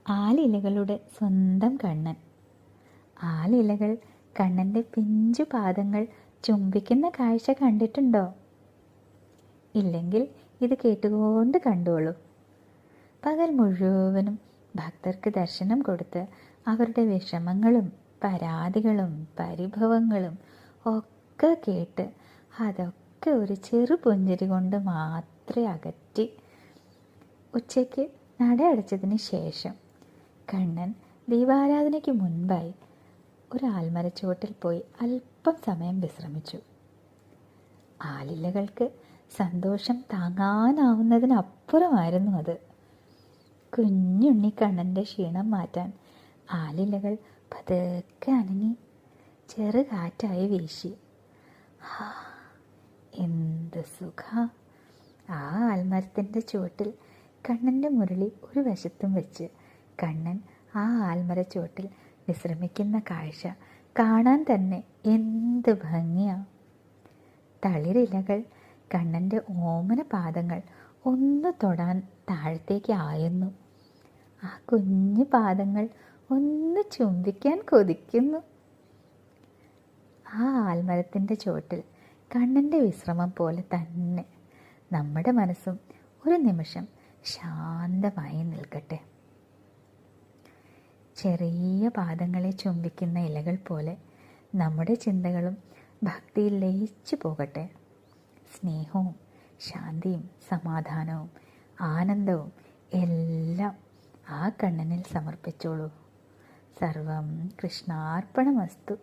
ആലിലകളുടെ സ്വന്തം കണ്ണൻ. ആലിലകൾ കണ്ണൻ്റെ പിഞ്ചു പാദങ്ങൾ ചുംബിക്കുന്ന കാഴ്ച കണ്ടിട്ടുണ്ടോ? ഇല്ലെങ്കിൽ ഇത് കേട്ടുകൊണ്ട് കണ്ടോളൂ. പകൽ മുഴുവനും ഭക്തർക്ക് ദർശനം കൊടുത്ത് അവരുടെ വിഷമങ്ങളും പരാതികളും പരിഭവങ്ങളും ഒക്കെ കേട്ട് അതൊക്കെ ഒരു ചെറു പുഞ്ചിരി കൊണ്ട് മാത്രമേ അകറ്റി ഉച്ചയ്ക്ക് നട അടച്ചതിന് ശേഷം കണ്ണൻ ദീപാരാധനയ്ക്ക് മുൻപായി ഒരു ആൽമരച്ചുവട്ടിൽ പോയി അല്പം സമയം വിശ്രമിച്ചു. ആലിലകൾക്ക് സന്തോഷം താങ്ങാനാവുന്നതിനപ്പുറമായിരുന്നു അത്. കുഞ്ഞുണ്ണിക്കണ്ണൻ്റെ ക്ഷീണം മാറ്റാൻ ആലിലകൾ പതുക്കെ അനങ്ങി ചെറുകാറ്റായി വീശി. എന്ത് സുഖ! ആ ആൽമരത്തിൻ്റെ ചുവട്ടിൽ കണ്ണൻ്റെ മുരളി ഒരു വശത്തും വെച്ച് കണ്ണൻ ആ ആൽമരച്ചുവട്ടിൽ വിശ്രമിക്കുന്ന കാഴ്ച കാണാൻ തന്നെ എന്ത് ഭംഗിയാ! തളിരിലകൾ കണ്ണൻ്റെ ഓമന പാദങ്ങൾ ഒന്ന് തൊടാൻ താഴത്തേക്ക് ആയുന്നു. ആ കുഞ്ഞു പാദങ്ങൾ ഒന്ന് ചുംബിക്കാൻ കൊതിക്കുന്നു. ആ ആൽമരത്തിൻ്റെ ചുവട്ടിൽ കണ്ണൻ്റെ വിശ്രമം പോലെ തന്നെ നമ്മുടെ മനസ്സും ഒരു നിമിഷം ശാന്തമായി നിൽക്കട്ടെ. ചെറിയ പാദങ്ങളെ ചുംബിക്കുന്ന ഇലകൾ പോലെ നമ്മുടെ ചിന്തകളും ഭക്തിയിൽ ലയിച്ചു പോകട്ടെ. സ്നേഹവും ശാന്തിയും സമാധാനവും ആനന്ദവും എല്ലാം ആ കണ്ണനിൽ സമർപ്പിച്ചോളൂ. സർവം കൃഷ്ണാർപ്പണമസ്തു.